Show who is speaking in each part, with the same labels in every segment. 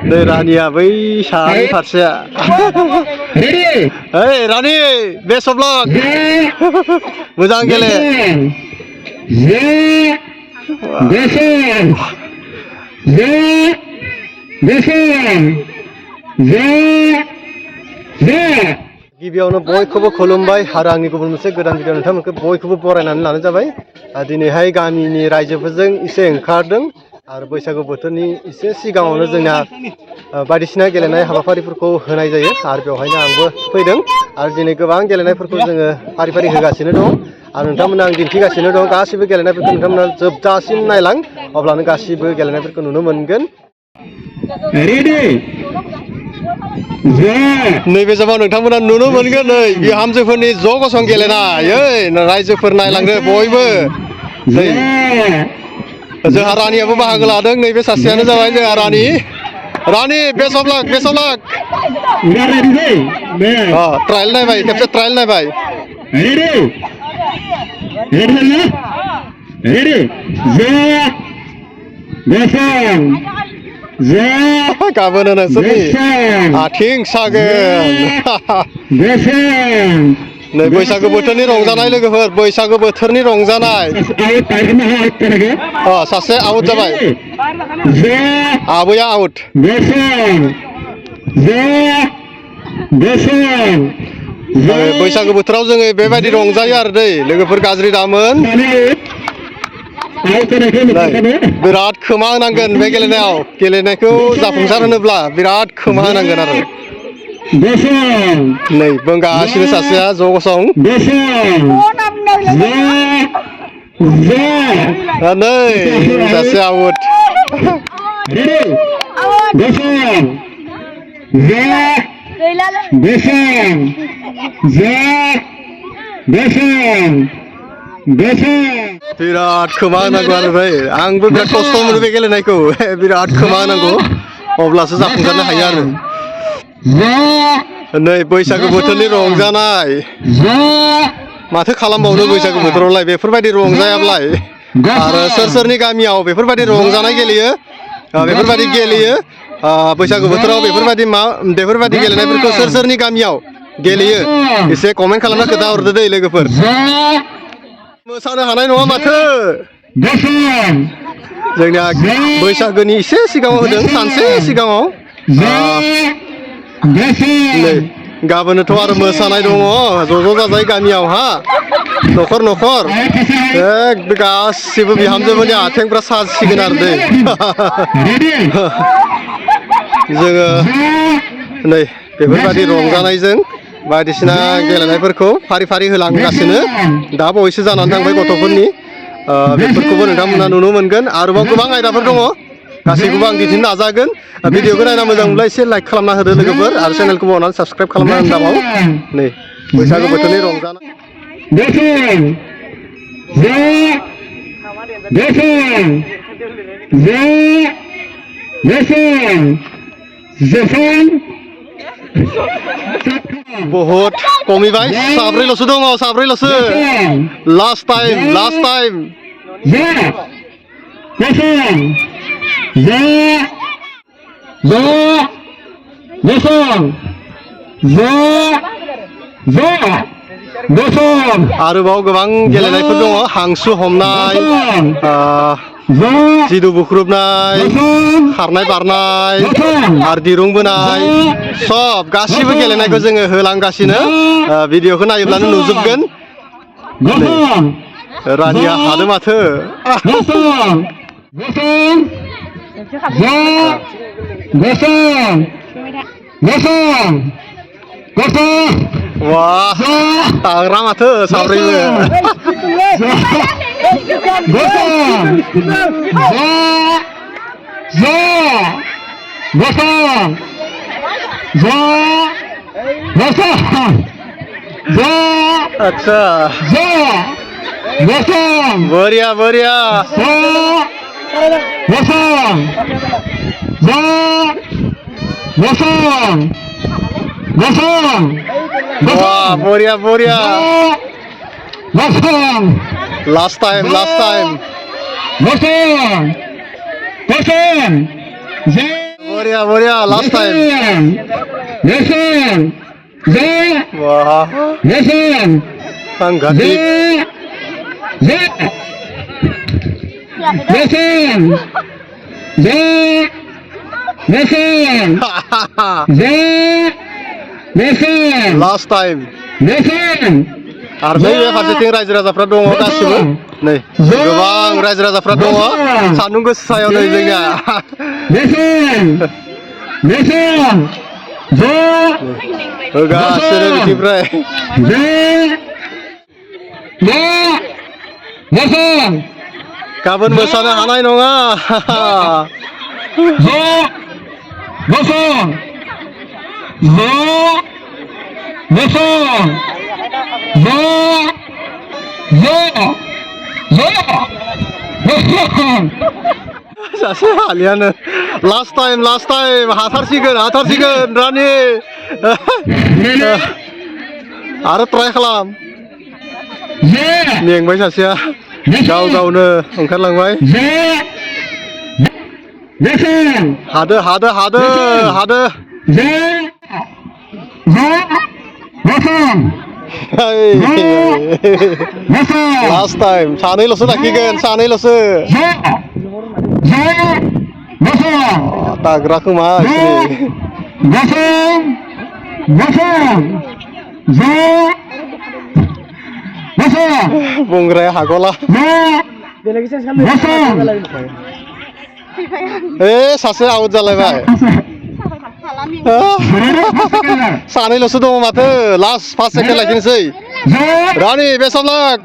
Speaker 1: नै रानिया बै सानि फारसेया ओइ रानि बेस्ट अफ लाक मोजां गेले गिबियावनो बयखौबो खुलुमबाय आरो आंनि गुबुन मोनसे गोदान भिडिअ नोंथांमोनखौ बयखौबो बरायनानै लानाय जाबाय दिनैहाय गामिनि रायजोफोरजों एसे ओंखारदों आरो बैसागु बोथोरनि एसे सिगाङावनो जोंना बायदिसिना गेलेनाय हाबाफारिफोरखौ होनाय जायो आरो बेवहायनो आंबो फैदों आरो दिनै गोबां गेलेनायफोरखौ जोङो फारि फारि होगासिनो दं आरो नोंथांमोननो आं दिन्थिगासिनो दं गासिबो गेलेनायफोरखौ नोंथांमोना जोबजासिम नायलां अब्लानो गासिबो गेलेनायफोरखौ नुनो मोनगोन नैबे समाव नोंथांमोना नुनो मोनगोन नै बिहामजोफोरनि ज' गसं गेलेनाय ओइ रायजोफोर नायलांदो बयबो नै जोंहा रानियाबो बाहागो लादों नैबे सासेयानो जाबाय जोंहा रानि बेस्ट अफ लाक ट्रायल नायबाय खेबसे ट्रायल नायबाय गाबोन नोंसोरनि आथिं सागोन नै बैसागु बोथोरनि रंजानाय लोगोफोर बैसागु बोथोरनि रंजानाय सासे आउट जाबाय आबैया आउट बैसागु बोथोराव जोङो बेबायदि रंजायो आरो दै लोगोफोर गाज्रि दामोन बिराद खोमा होनांगोन बे गेलेनायखौ जाफुंसार होनोब्ला बिराद खोमा होनांगोन आरो नै बोंगासिनो सासेया ज' गसं नै सासे आउट बिराद खोमा होनांगौ आरो भाई आंबो बिराद खस्थ' मोनो बे गेलेनायखौ बिराद खोमा होनांगौ अब्लासो जाफुंसारनो हायो आरो नै बैसागु बोथोरनि रंजानाय माथो खालामबावनो बैसागु बोथोरावलाय बेफोरबायदि रंजायाब्लाय आरो सोरनि गामियाव बेफोरबायदि रंजानाय गेलेयो बेफोरबायदि गेलेयो बैसागु बोथोराव बेफोरबायदि गेलेनायफोरखौ सोरनि गामियाव गेलेयो एसे कमेन्ट खालामना खोथा हरदो दै लोगोफोर मोसानो हानाय नङा माथो जोंनिया बैसागोनि एसे सिगाङाव होदों सानसे सिगाङाव नै गाबोनथ' आरो मोसानाय दङ ज' जाजाय गामियावहा न'खर गासिबो बिहामजोफोरनि आथिंफ्रा सासिगोन आरो दै जोङो नै बेफोरबायदि रंजानायजों बायदिसिना गेलेनायफोरखौ फारि फारि होलांगासिनो दा बावैसो जानानै थांबाय गथ'फोरनि बेफोरखौबो नोंथांमोना नुनो मोनगोन आरोबाव गोबां आयदाफोर दङ गासैखौबो आं दिन्थिनो नाजागोन भिडिअखौ नायना मोजां मोनब्ला एसे लाइक खालामना होदो लोगोफोर आरो चेनेलखौ अननानै साबस्क्राइब खालामना होनो दाबाव नै बैसागु बोथोरनि रंजानाय बहुत कमिबाय साब्रैल'सो दङ लास्ट टाइम आरोबाव गोबां गेलेनायफोर दङ हांसो हमनाय जिदु बुख्रुबनाय खारनाय बारनाय आरो दिरुं बोनाय सब गासिबो गेलेनायखौ जोङो होलांगासिनो भिडिअखौ नायोब्लानो नुजोबगोन रानिया हादों माथो वाह हाग्रा माथो साब्रैबो अच्छा बढ़िया वाह बढ़िया लास्ट टाइम बरिया लास्ट टाइम वाह सांघातिक लास्ट टाइम आरो नैबे फारसेथिं रायजो राजाफ्रा दङ गासिबो नै गोबां रायजो राजाफ्रा दङ सान्दुं गोसायाव नै जोंनिया होगासिनो बिथिंनिफ्राय गाबोन मोसानो हानाय नङा सासे हालियानो लास्ट टाइम हाथारसिगोन रानि आरो ट्राइ खालाम मेंबाय सासेया गावनो ओंखारलांबाय हादो लास्ट टाइम सानैल'सो लाखिगोन दाग्रा खोमा बुंग्राया हागला सासे आउट जालायबाय सानैल'सो दङ माथो लास्ट फार्स्ट सेकेन्ड लाखिनोसै रानि बेस्ट अफ लाक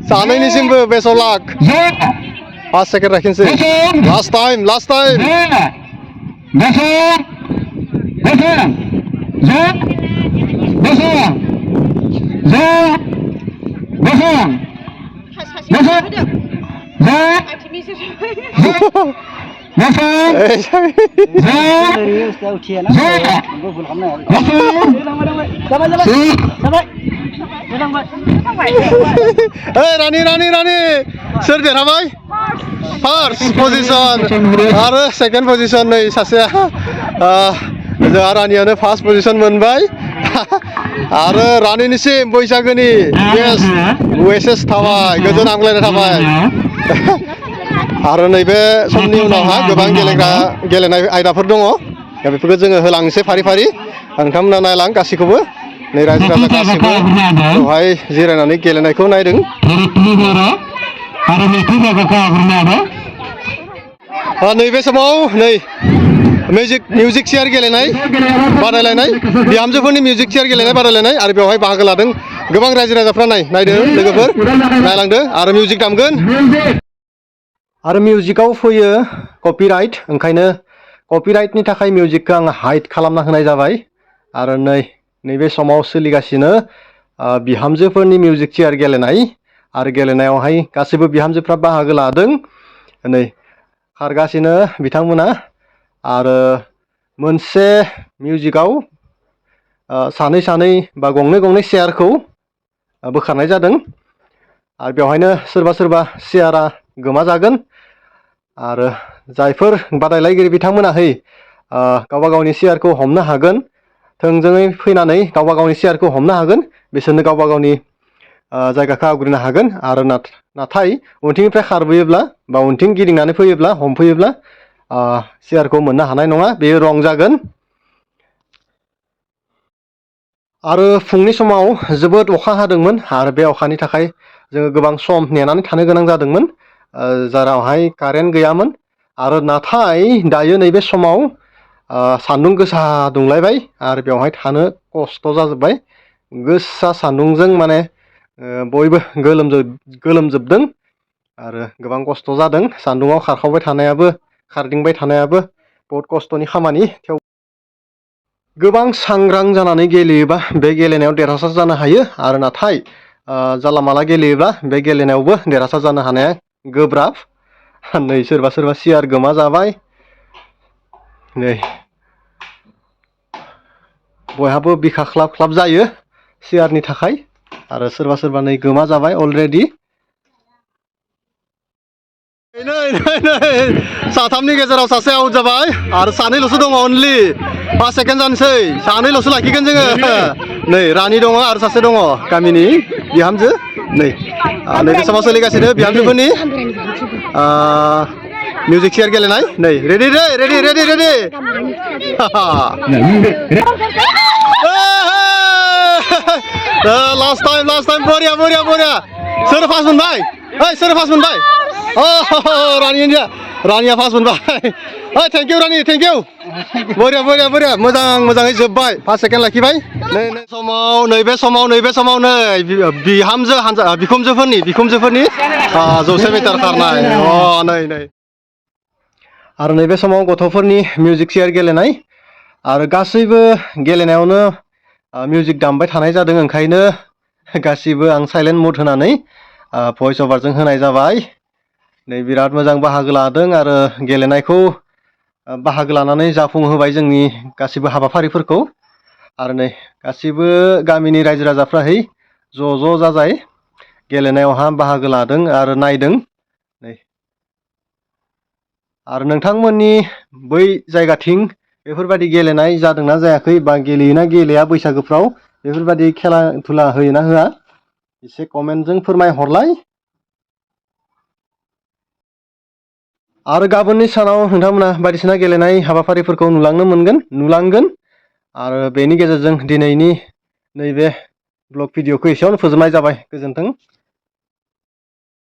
Speaker 1: सानैनिसिमबो best of luck first second लाखिनोसै लास्ट टाइम रानि सोर देरहाबाय फार्स्ट पजिशन आरो सेकेन्ड पजिशन नै सासेया जोंहा रानियानो फार्स्ट पजिशन मोनबाय आरो रानिनिसिम बैसागोनि बेस्ट वेसेस थाबाय गोजोन हामग्लायनाय थाबाय आरो नैबे समनि उनावहा गोबां गेलेनाय आयदाफोर दङ दा बेफोरखौ जोङो होलांनोसै फारि नोंथांमोना नायलां गासैखौबो नै रायजो राजा गासैबो बेवहाय जिरायनानै गेलेनायखौ नायदों नैबे समाव नै मिउजिक चेयार गेलेनाय बादायलायनाय बिहामजोफोरनि मिउजिक चेयार गेलेनाय बादायलायनाय आरो बेवहाय बाहागो लादों गोबां रायजो राजाफ्रा नायदो लोगोफोर नायलांदो आरो मिउजिक दामगोन आरो मिउजिकआव फैयो कपिराइट ओंखायनो कपिराइटनि थाखाय मिउजिकखौ आं हाइड खालामना होनाय जाबाय आरो नैबे समाव सोलिगासिनो बिहामजोफोरनि मिउजिक चेयार गेलेनाय आरो गेलेनायावहाय गासैबो बिहामजोफ्रा बाहागो लादों नै खारगासिनो बिथांमोना आरो मोनसे मिउजिकआव सानै बा गंनै चेयारखौ बोखारनाय जादों आरो बेवहायनो सोरबा चेयारा गोमाजागोन आरो जायफोर बादायलायगिरि बिथांमोनाहै गावबा गावनि चेयारखौ हमनो हागोन थोंजोङै फैनानै गावबा गावनि चेयारखौ हमनो हागोन बिसोरनो गावबा गावनि जायगाखौ आवग्रिनो हागोन आरो नाथाय उनथिंनिफ्राय खारबोयोब्ला बा उनथिं गिदिंनानै फैयोब्ला हमफैयोब्ला चेयारखौ मोननो हानाय नङा बेयो रं जागोन आरो फुंनि समाव जोबोद अखा हादोंमोन आरो बे अखानि थाखाय जोङो गोबां सम नेनानै थानो गोनां जादोंमोन जेरावहाय कारेन्ट गैयामोन आरो नाथाय दायो नैबे समाव सान्दुं गोसा दुंलायबाय आरो बेवहाय थानो खस्थ' जाजोब्बाय गोसा सान्दुंजों माने बयबो गोलोमजोबदों आरो गोबां खस्थ' जादों सान्दुङाव खारदिंबाय थानायाबो बहुत खस्थ'नि खामानि थेव गोबां सांग्रां जानानै गेलेयोबा बे गेलेनायाव देरहासार जानो हायो आरो नाथाय जानला माला गेलेयोब्ला बे गेलेनायावबो देरहासार जानो हानाया गोब्राब नै सोरबा चेयार गोमा जाबाय नै बयहाबो बिखा ख्लाब जायो चेयारनि थाखाय आरो सोरबा नै गोमा जाबाय अलरेडि नै नै साथामनि गेजेराव सासे आउट जाबाय आरो सानैल'सो दङ अनलि 5 सेकेन्ड जानोसै सानैल'सो लाखिगोन जोङो नै रानि दङ आरो सासे दङ गामिनि बिहामजो नै नैबे समाव सोलिगासिनो बिहामजोफोरनि मिउजिक चेयार गेलेनाय नै रेडि रे ready ready ready last time बरिया बरिया बरिया सोर फास मोनबाय ओइ सोर फास मोनबाय रानिया फास मोनबाय ओइ thank you Rani thank you बरिया बरिया बरिया मोजाङै जोब्बाय 5 सेकेन्ड लाखिबाय नैबे समाव नै बिहामजो हानजा बिखुमजोफोरनि 100 मिटार खारनाय नै आरो नैबे समाव गथ'फोरनि मिउजिक चेयार गेलेनाय आरो गासैबो गेलेनायावनो मिउजिक दामबाय थानाय जादों ओंखायनो गासिबो आं साइलेन्ट मुड होनानै भइस अभारजों होनाय जाबाय नै बिराद मोजां बाहागो लादों आरो गेलेनायखौ बाहागो लानानै जाफुंहोबाय जोंनि गासिबो हाबाफारिफोरखौ आरो नै गासिबो गामिनि रायजो राजाफ्राहै ज' जाजाय गेलेनायावहा बाहागो लादों आरो नायदों नै आरो नोंथांमोननि बै जायगाथिं बेफोरबायदि गेलेनाय जादोंना जायाखै बा गेलेयोना गेलेया बैसागोफ्राव बेफोरबायदि खेला धुला होयोना होआ एसे कमेन्टजों फोरमायहरलाय आरो गाबोननि सानाव नोंथांमोना बायदिसिना गेलेनाय हाबाफारिफोरखौ नुलांगोन आरो बेनि गेजेरजों दिनैनि नैबे ब्लग भिडिअखौ एसेयावनो फोजोबनाय जाबाय गोजोन्थों।